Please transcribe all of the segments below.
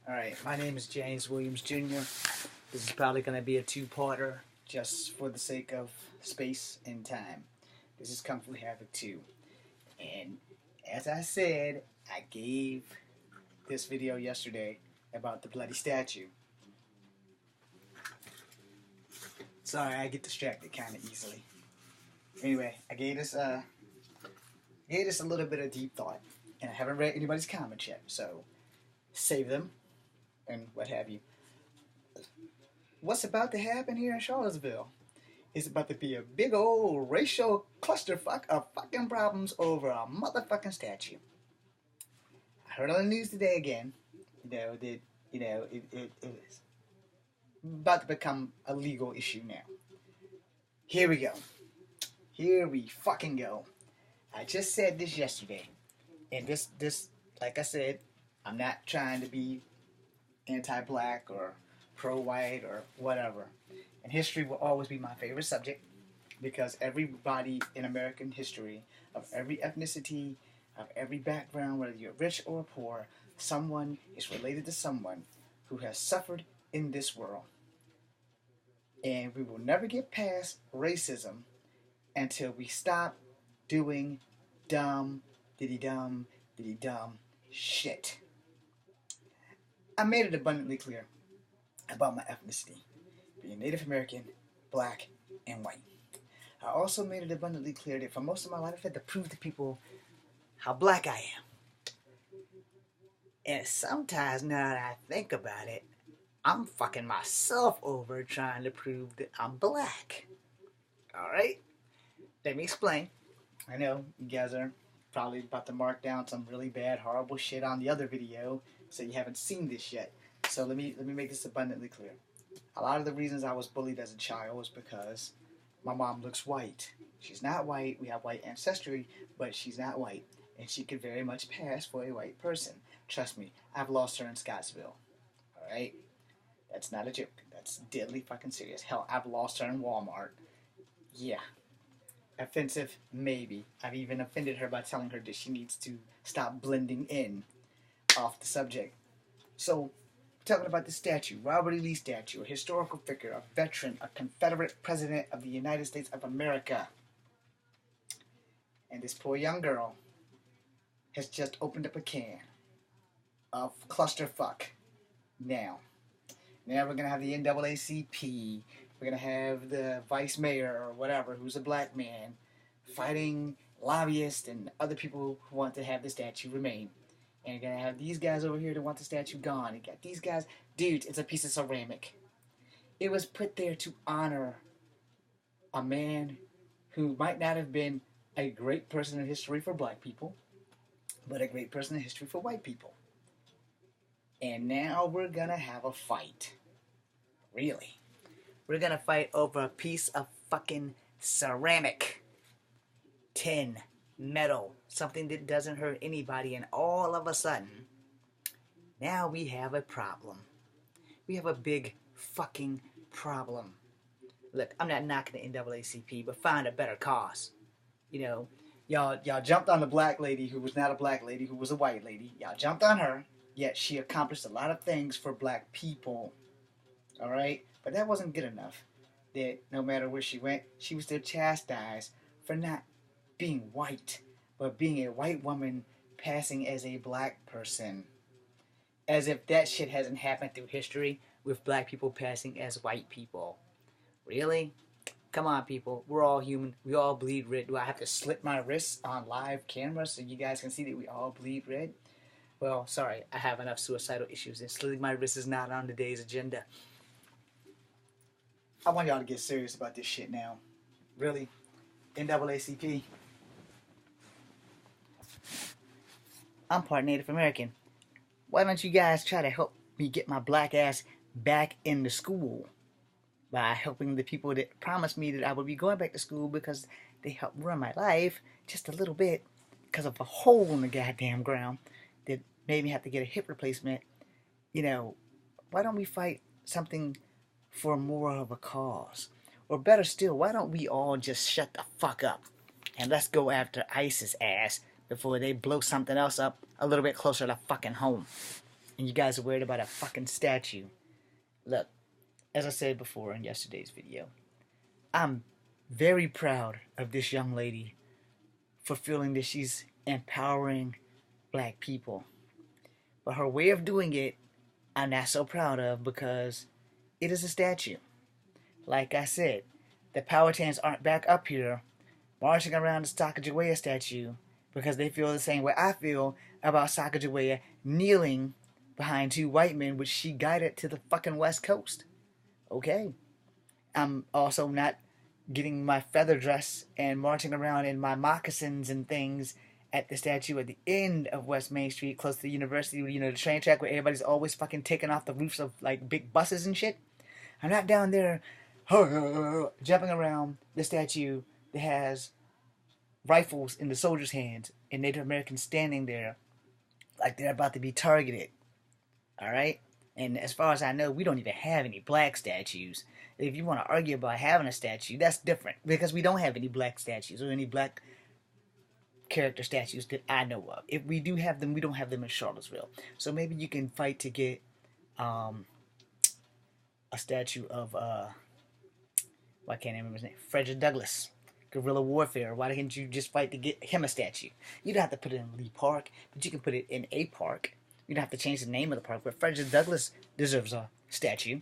Alright, my name is James Williams Jr. This is probably going to be a two-parter just for the sake of space and time. This is Kung Fu Havoc 2. And as I said, I gave this video yesterday about the bloody statue. Sorry, I get distracted kind of easily. Anyway, I gave this a little bit of deep thought, and I haven't read anybody's comments yet, so save them and what have you. What's about to happen here in Charlottesville is about to be a big old racial clusterfuck of fucking problems over a motherfucking statue. I heard on the news today again, it is about to become a legal issue now. Here we go. Here we fucking go. I just said this yesterday, and this, like I said, I'm not trying to be anti-black or pro-white or whatever. And history will always be my favorite subject because everybody in American history, of every ethnicity, of every background, whether you're rich or poor, someone is related to someone who has suffered in this world. And we will never get past racism until we stop doing dumb shit. I made it abundantly clear about my ethnicity, being Native American, black, and white. I also made it abundantly clear that for most of my life I've had to prove to people how black I am. And sometimes now that I think about it, I'm fucking myself over trying to prove that I'm black. Alright? Let me explain. I know you guys are probably about to mark down some really bad, horrible shit on the other video, so you haven't seen this yet. So let me make this abundantly clear. A lot of the reasons I was bullied as a child was because my mom looks white. She's not white. We have white ancestry, but she's not white, and she could very much pass for a white person. Trust me, I've lost her in Scottsville. All right, that's not a joke. That's deadly fucking serious. Hell, I've lost her in Walmart. Yeah. Offensive? Maybe. I've even offended her by telling her that she needs to stop blending in off the subject. So, talking about the statue, Robert E. Lee statue, a historical figure, a veteran, a Confederate president of the United States of America. And this poor young girl has just opened up a can of clusterfuck. Now we're going to have the NAACP. We're going to have the vice mayor or whatever, who's a black man, fighting lobbyists and other people who want to have the statue remain. And you're going to have these guys over here that want the statue gone. You got these guys. Dude, it's a piece of ceramic. It was put there to honor a man who might not have been a great person in history for black people, but a great person in history for white people. And now we're going to have a fight. Really. We're going to fight over a piece of fucking ceramic. Tin. Metal. Something that doesn't hurt anybody. And all of a sudden, now we have a problem. We have a big fucking problem. Look, I'm not knocking the NAACP, but find a better cause. You know, y'all jumped on the black lady who was not a black lady, who was a white lady. Y'all jumped on her, yet she accomplished a lot of things for black people. Alright? But that wasn't good enough. That no matter where she went, she was still chastised for not being white, but being a white woman passing as a black person. As if that shit hasn't happened through history with black people passing as white people. Really? Come on, people. We're all human. We all bleed red. Do I have to slit my wrists on live camera so you guys can see that we all bleed red? Well, sorry. I have enough suicidal issues, and slitting my wrists is not on today's agenda. I want y'all to get serious about this shit now. Really? NAACP. I'm part Native American. Why don't you guys try to help me get my black ass back into school by helping the people that promised me that I would be going back to school because they helped run my life just a little bit because of a hole in the goddamn ground that made me have to get a hip replacement. You know, why don't we fight something for more of a cause? Or better still, why don't we all just shut the fuck up and let's go after ISIS ass before they blow something else up a little bit closer to fucking home. and you guys are worried about a fucking statue. Look, as I said before in yesterday's video, I'm very proud of this young lady for feeling that she's empowering black people. But her way of doing it, I'm not so proud of because it is a statue. Like I said, the Powhatans aren't back up here marching around the Sacagawea statue because they feel the same way I feel about Sacagawea kneeling behind two white men, which she guided to the fucking West Coast. Okay. I'm also not getting my feather dress and marching around in my moccasins and things at the statue at the end of West Main Street, close to the university, you know, the train track where everybody's always fucking taking off the roofs of, like, big buses and shit. I'm not down there jumping around the statue that has rifles in the soldiers' hands and Native Americans standing there like they're about to be targeted. Alright? And as far as I know, we don't even have any black statues. If you want to argue about having a statue, that's different. Because we don't have any black statues or any black character statues that I know of. If we do have them, we don't have them in Charlottesville. So maybe you can fight to get a statue of, why can't I remember his name? Frederick Douglass. Guerrilla warfare. Why didn't you just fight to get him a statue? You don't have to put it in Lee Park, but you can put it in a park. You don't have to change the name of the park, but Frederick Douglass deserves a statue.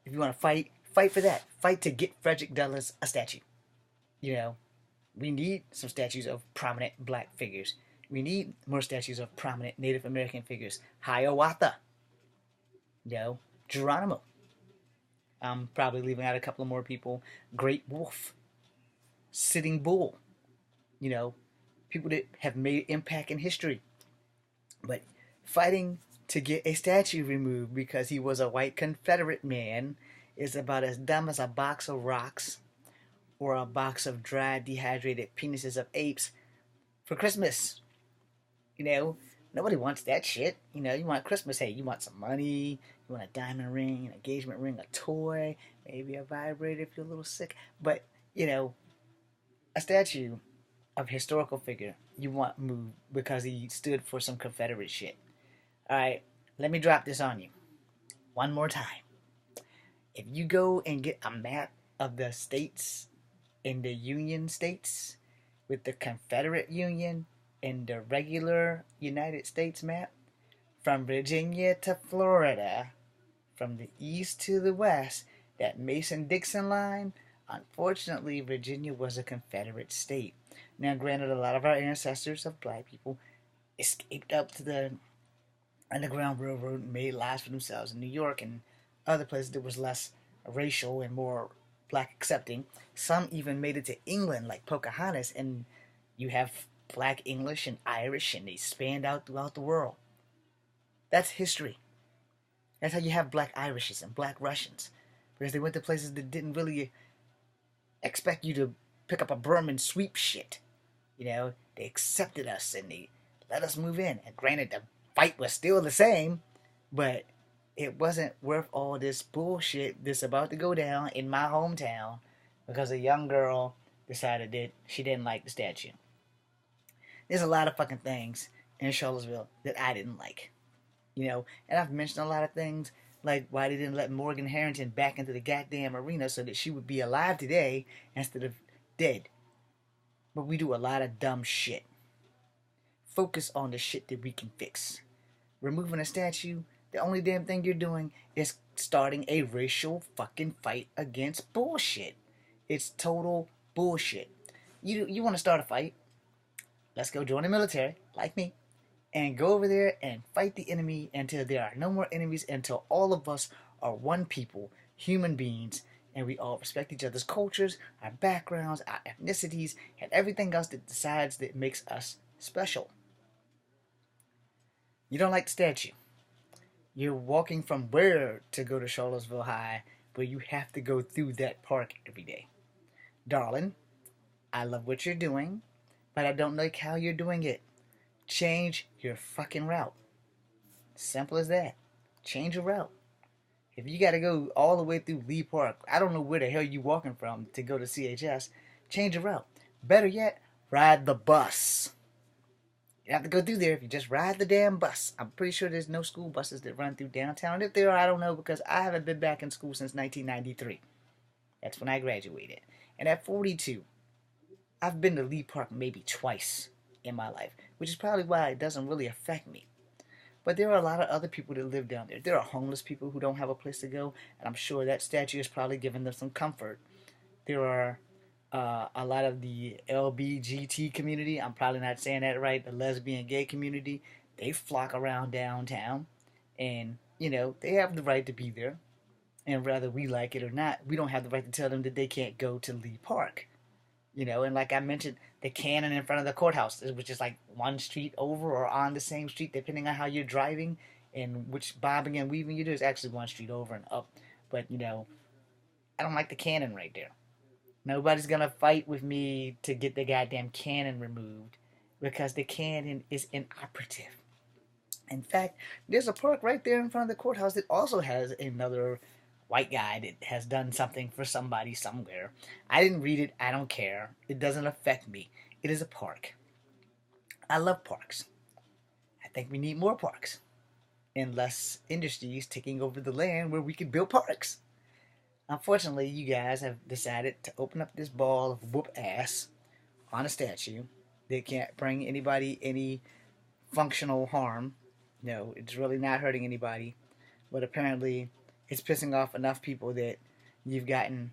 If you want to fight, fight for that. Fight to get Frederick Douglass a statue. You know, we need some statues of prominent black figures. We need more statues of prominent Native American figures. Hiawatha. You know, Geronimo. I'm probably leaving out a couple of more people. Great Wolf. Sitting Bull. You know, people that have made impact in history. But fighting to get a statue removed because he was a white Confederate man is about as dumb as a box of rocks or a box of dried, dehydrated penises of apes for Christmas. You know, nobody wants that shit. You know, you want Christmas, hey, you want some money, you want a diamond ring, an engagement ring, a toy, maybe a vibrator if you're a little sick. But, you know, a statue of a historical figure you want moved because he stood for some Confederate shit. Alright, let me drop this on you one more time. If you go and get a map of the states in the Union States with the Confederate Union and the regular United States map, from Virginia to Florida, from the east to the west, that Mason-Dixon line, unfortunately, Virginia was a Confederate state. Now, granted, a lot of our ancestors of black people escaped up to the Underground Railroad and made lives for themselves in New York and other places that was less racial and more black accepting. Some even made it to England, like Pocahontas, and you have black English and Irish, and they spanned out throughout the world. That's history. That's how you have black Irishes and black Russians, because they went to places that didn't really expect you to pick up a broom and sweep shit. You know, they accepted us and they let us move in. And granted, the fight was still the same, but it wasn't worth all this bullshit that's about to go down in my hometown because a young girl decided that she didn't like the statue. There's a lot of fucking things in Charlottesville that I didn't like. You know, and I've mentioned a lot of things like why they didn't let Morgan Harrington back into the goddamn arena so that she would be alive today instead of dead. But we do a lot of dumb shit. Focus on the shit that we can fix. Removing a statue, the only damn thing you're doing is starting a racial fucking fight against bullshit. It's total bullshit. You want to start a fight? Let's go join the military, like me, and go over there and fight the enemy until there are no more enemies, until all of us are one people, human beings, and we all respect each other's cultures, our backgrounds, our ethnicities, and everything else that makes us special. You don't like the statue. You're walking from where to go to Charlottesville High, but you have to go through that park every day. Darling, I love what you're doing, but I don't like how you're doing it. Change your fucking route. Simple as that. Change your route. If you gotta go all the way through Lee Park, I don't know where the hell you walking from to go to CHS, change your route. Better yet, ride the bus. You have to go through there if you just ride the damn bus. I'm pretty sure there's no school buses that run through downtown. And if there are, I don't know because I haven't been back in school since 1993. That's when I graduated. And at 42, I've been to Lee Park maybe twice in my life, which is probably why it doesn't really affect me. But there are a lot of other people that live down there. There are homeless people who don't have a place to go, and I'm sure that statue has probably given them some comfort. There are a lot of the LBGT community. I'm probably not saying that right. The lesbian gay community. They flock around downtown, and they have the right to be there. And whether we like it or not, we don't have the right to tell them that they can't go to Lee Park. And like I mentioned, the cannon in front of the courthouse, which is like one street over or on the same street, depending on how you're driving and which bobbing and weaving you do, is actually one street over and up. But, I don't like the cannon right there. Nobody's going to fight with me to get the goddamn cannon removed because the cannon is inoperative. In fact, there's a park right there in front of the courthouse that also has another white guy that has done something for somebody somewhere. I didn't read it. I don't care. It doesn't affect me. It is a park. I love parks. I think we need more parks and less industries taking over the land where we could build parks. Unfortunately, you guys have decided to open up this ball of whoop ass on a statue that can't bring anybody any functional harm. No, it's really not hurting anybody. But apparently, it's pissing off enough people that you've gotten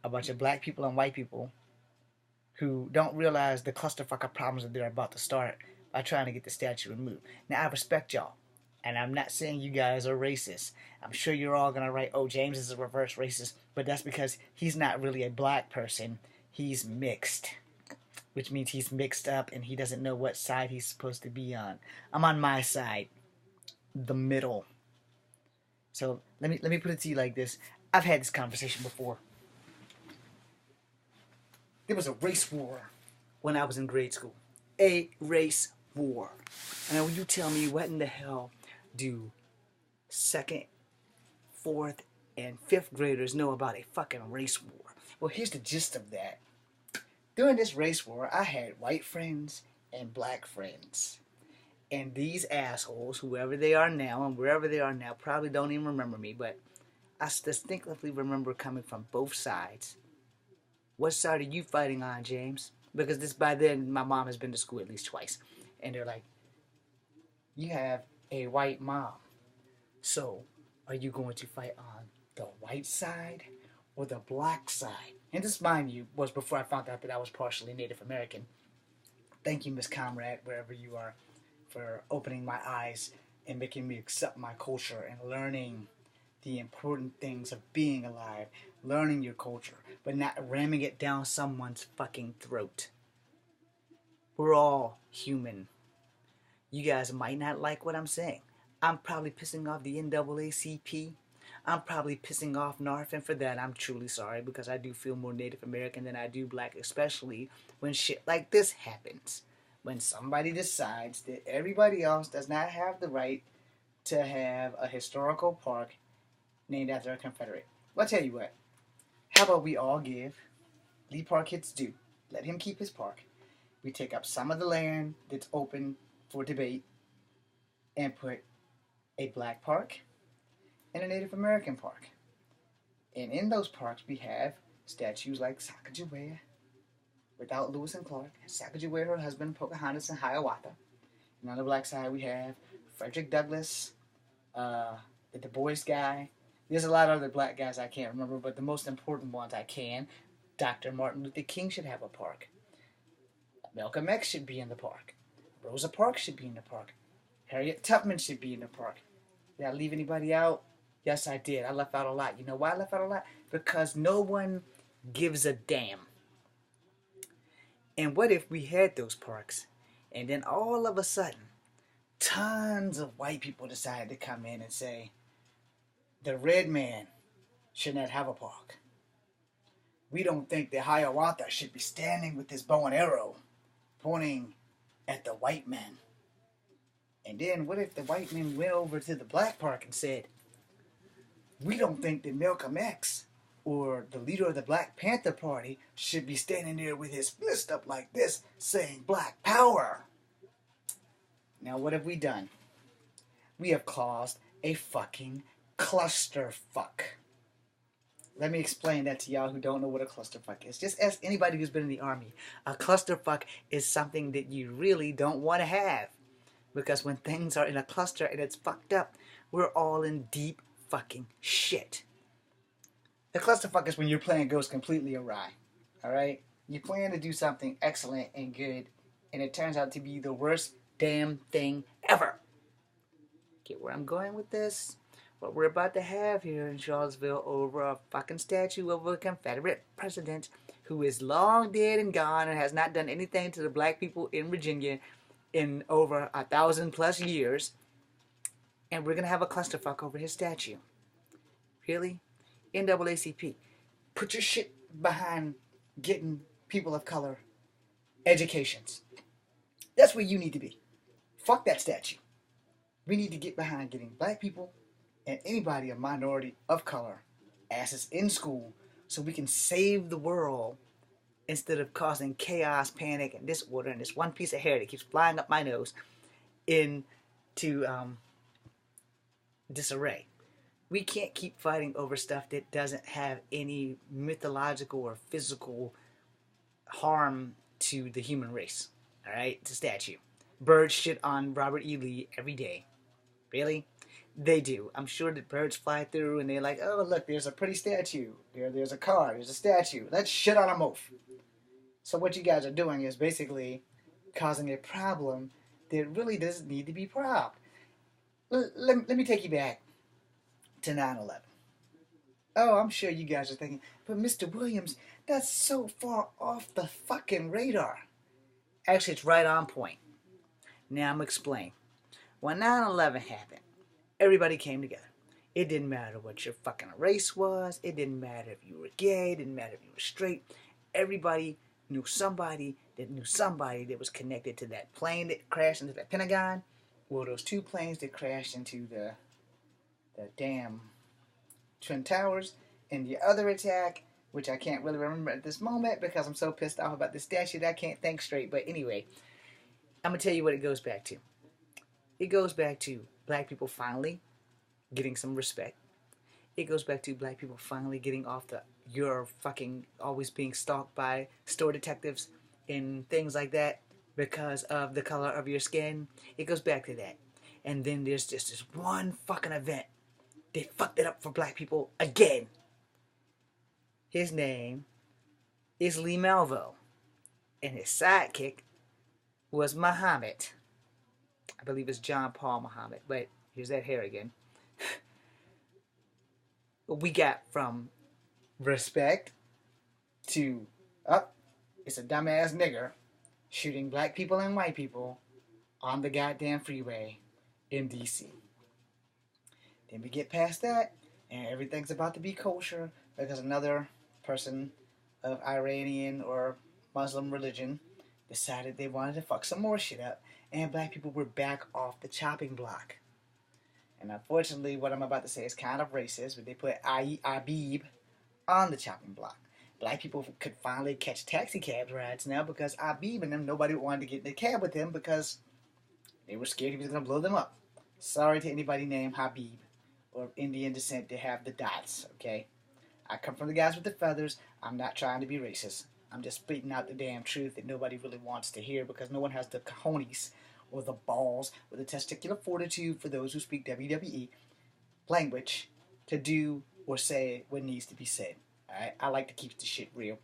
a bunch of black people and white people who don't realize the clusterfuck of problems that they're about to start by trying to get the statue removed. Now, I respect y'all, and I'm not saying you guys are racist. I'm sure you're all going to write, oh, James is a reverse racist, but that's because he's not really a black person. He's mixed, which means he's mixed up and he doesn't know what side he's supposed to be on. I'm on my side, the middle. So let me put it to you like this. I've had this conversation before. There was a race war when I was in grade school. A race war. Now, will you tell me what in the hell do 2nd, 4th, and 5th graders know about a fucking race war? Well, here's the gist of that. During this race war, I had white friends and black friends. And these assholes, whoever they are now and wherever they are now, probably don't even remember me, but I distinctly remember coming from both sides. What side are you fighting on, James? Because by then, my mom has been to school at least twice. And they're like, you have a white mom. So, are you going to fight on the white side or the black side? And this, mind you, was before I found out that I was partially Native American. Thank you, Miss Comrade, wherever you are, for opening my eyes and making me accept my culture and learning the important things of being alive, learning your culture, but not ramming it down someone's fucking throat. We're all human. You guys might not like what I'm saying. I'm probably pissing off the NAACP. I'm probably pissing off NARF, and for that I'm truly sorry because I do feel more Native American than I do black, especially when shit like this happens. When somebody decides that everybody else does not have the right to have a historical park named after a Confederate. Well, I'll tell you what. How about we all give Lee Park his due? Let him keep his park. We take up some of the land that's open for debate and put a black park and a Native American park. And in those parks we have statues like Sacagawea, without Lewis and Clark, Sacagawea, her husband, Pocahontas, and Hiawatha. And on the black side, we have Frederick Douglass, the Du Bois guy. There's a lot of other black guys I can't remember, but the most important ones I can. Dr. Martin Luther King should have a park. Malcolm X should be in the park. Rosa Parks should be in the park. Harriet Tubman should be in the park. Did I leave anybody out? Yes, I did. I left out a lot. You know why I left out a lot? Because no one gives a damn. And what if we had those parks, and then all of a sudden, tons of white people decided to come in and say, the red man should not have a park. We don't think that Hiawatha should be standing with his bow and arrow, pointing at the white men. And then what if the white men went over to the black park and said, we don't think that Malcolm X or the leader of the Black Panther Party should be standing there with his fist up like this saying Black Power. Now what have we done? We have caused a fucking clusterfuck. Let me explain that to y'all who don't know what a clusterfuck is. Just ask anybody who's been in the army. A clusterfuck is something that you really don't want to have. Because when things are in a cluster and it's fucked up, we're all in deep fucking shit. The clusterfuck is when your plan goes completely awry. Alright? You plan to do something excellent and good, and it turns out to be the worst damn thing ever. Get where I'm going with this? What we're about to have here in Charlottesville over a fucking statue of a Confederate president who is long dead and gone and has not done anything to the black people in Virginia in over 1,000+ years, and we're gonna have a clusterfuck over his statue. Really? NAACP, put your shit behind getting people of color educations. That's where you need to be. Fuck that statue. We need to get behind getting black people and anybody a minority of color asses in school so we can save the world instead of causing chaos, panic, and disorder and this one piece of hair that keeps flying up my nose into disarray. We can't keep fighting over stuff that doesn't have any mythological or physical harm to the human race. Alright? It's a statue. Birds shit on Robert E. Lee every day. Really? They do. I'm sure that birds fly through and they're like, oh, look, there's a pretty statue. There's a car. There's a statue. Let's shit on them both. So what you guys are doing is basically causing a problem that really doesn't need to be propped. Let me take you back to 9/11. Oh, I'm sure you guys are thinking, but Mr. Williams, that's so far off the fucking radar. Actually, it's right on point. Now I'm going to explain. When 9/11 happened, everybody came together. It didn't matter what your fucking race was. It didn't matter if you were gay. It didn't matter if you were straight. Everybody knew somebody that was connected to that plane that crashed into the Pentagon. Well, those two planes that crashed into the damn Twin Towers, and the other attack, which I can't really remember at this moment because I'm so pissed off about this statue that I can't think straight. But anyway, I'm going to tell you what it goes back to. It goes back to black people finally getting some respect. It goes back to black people finally getting off you're fucking always being stalked by store detectives and things like that because of the color of your skin. It goes back to that. And then there's just this one fucking event. They fucked it up for black people again. His name is Lee Malvo. And his sidekick was Muhammad. I believe it's John Paul Muhammad. But here's that hair again. We got from respect to, it's a dumbass nigger shooting black people and white people on the goddamn freeway in D.C. Then we get past that, and everything's about to be kosher because another person of Iranian or Muslim religion decided they wanted to fuck some more shit up, and black people were back off the chopping block. And unfortunately, what I'm about to say is kind of racist, but they put Abib on the chopping block. Black people could finally catch taxi cab rides now because Abib and them, nobody wanted to get in the cab with him because they were scared he was going to blow them up. Sorry to anybody named Habib or of Indian descent to have the dots, okay? I come from the guys with the feathers. I'm not trying to be racist. I'm just spitting out the damn truth that nobody really wants to hear because no one has the cojones or the balls or the testicular fortitude for those who speak WWE language to do or say what needs to be said. Alright? I like to keep the shit real.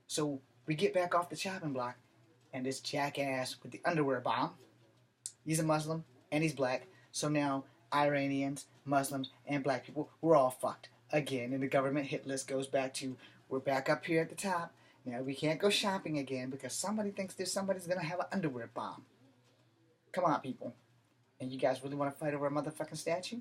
So we get back off the chopping block and this jackass with the underwear bomb, he's a Muslim and he's black. So now Iranians, Muslims, and black people, we're all fucked. Again, and the government hit list goes back to, we're back up here at the top. Now we can't go shopping again because somebody thinks somebody's going to have an underwear bomb. Come on, people. And you guys really want to fight over a motherfucking statue?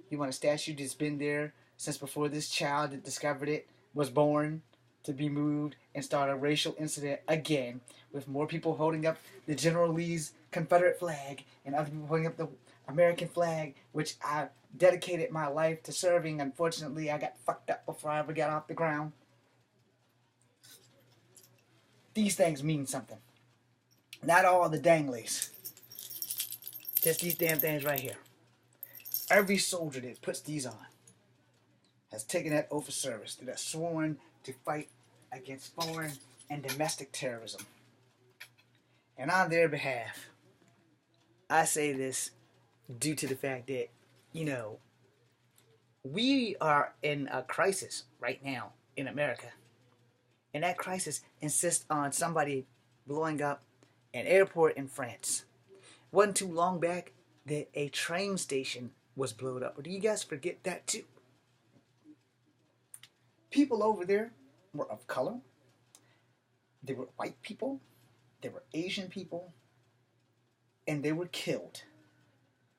You want a statue that's been there since before this child that discovered it was born to be moved and start a racial incident again with more people holding up the General Lee's Confederate flag and other people holding up the American flag, which I dedicated my life to serving. Unfortunately, I got fucked up before I ever got off the ground. These things mean something. Not all the danglies. Just these damn things right here. Every soldier that puts these on has taken that oath of service, that has sworn to fight against foreign and domestic terrorism. And on their behalf, I say this due to the fact that, you know, we are in a crisis right now in America. And that crisis insists on somebody blowing up an airport in France. Wasn't too long back that a train station was blown up. Or do you guys forget that too? People over there were of color. They were white people. They were Asian people. And they were killed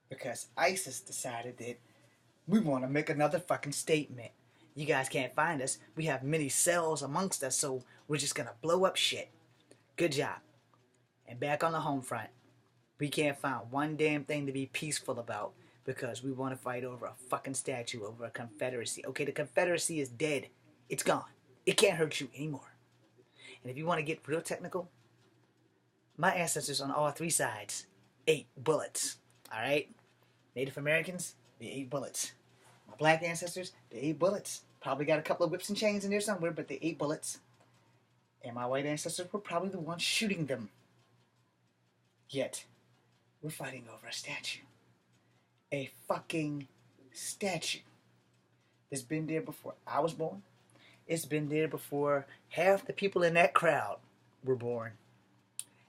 because ISIS decided that we want to make another fucking statement. You guys can't find us. We have many cells amongst us, so we're just going to blow up shit. Good job. And back on the home front, we can't find one damn thing to be peaceful about because we want to fight over a fucking statue, over a Confederacy. Okay, the Confederacy is dead. It's gone. It can't hurt you anymore. And if you want to get real technical, my ancestors on all three sides ate bullets. Alright? Native Americans, they ate bullets. My black ancestors, they ate bullets. Probably got a couple of whips and chains in there somewhere, but they ate bullets. And my white ancestors were probably the ones shooting them. Yet, we're fighting over a statue. A fucking statue. It's been there before I was born. It's been there before half the people in that crowd were born.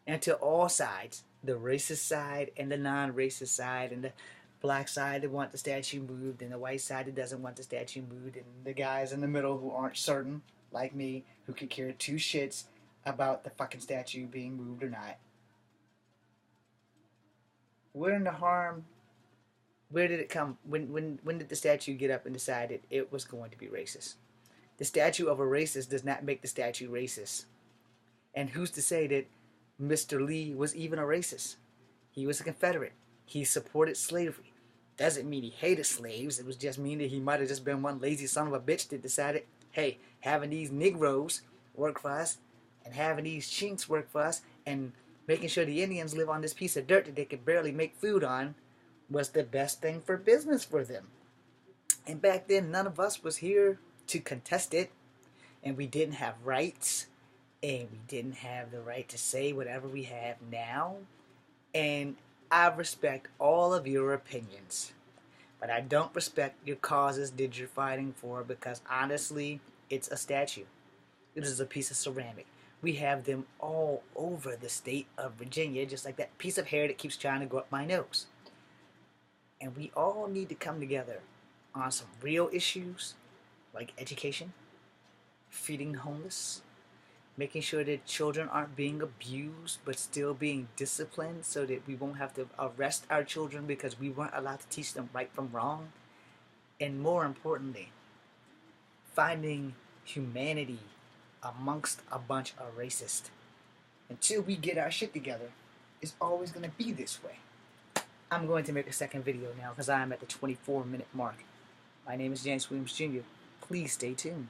And to all sides, the racist side and the non-racist side, and the black side that want the statue moved, and the white side that doesn't want the statue moved, and the guys in the middle who aren't certain, like me, who could care two shits about the fucking statue being moved or not. Where in the harm, where did it come? When did the statue get up and decide it was going to be racist? The statue of a racist does not make the statue racist. And who's to say that Mr. Lee was even a racist? He was a Confederate. He supported slavery. Doesn't mean he hated slaves. It was just mean that he might have just been one lazy son of a bitch that decided, hey, having these Negroes work for us and having these Chinks work for us and making sure the Indians live on this piece of dirt that they could barely make food on was the best thing for business for them. And back then, none of us was here to contest it. And we didn't have rights. And we didn't have the right to say whatever we have now. And I respect all of your opinions. But I don't respect your causes that you're fighting for because honestly, it's a statue. It is a piece of ceramic. We have them all over the state of Virginia, just like that piece of hair that keeps trying to go up my nose. And we all need to come together on some real issues like education, feeding homeless, making sure that children aren't being abused but still being disciplined so that we won't have to arrest our children because we weren't allowed to teach them right from wrong. And more importantly, finding humanity amongst a bunch of racists. Until we get our shit together, it's always going to be this way. I'm going to make a second video now because I am at the 24-minute mark. My name is James Williams Jr. Please stay tuned.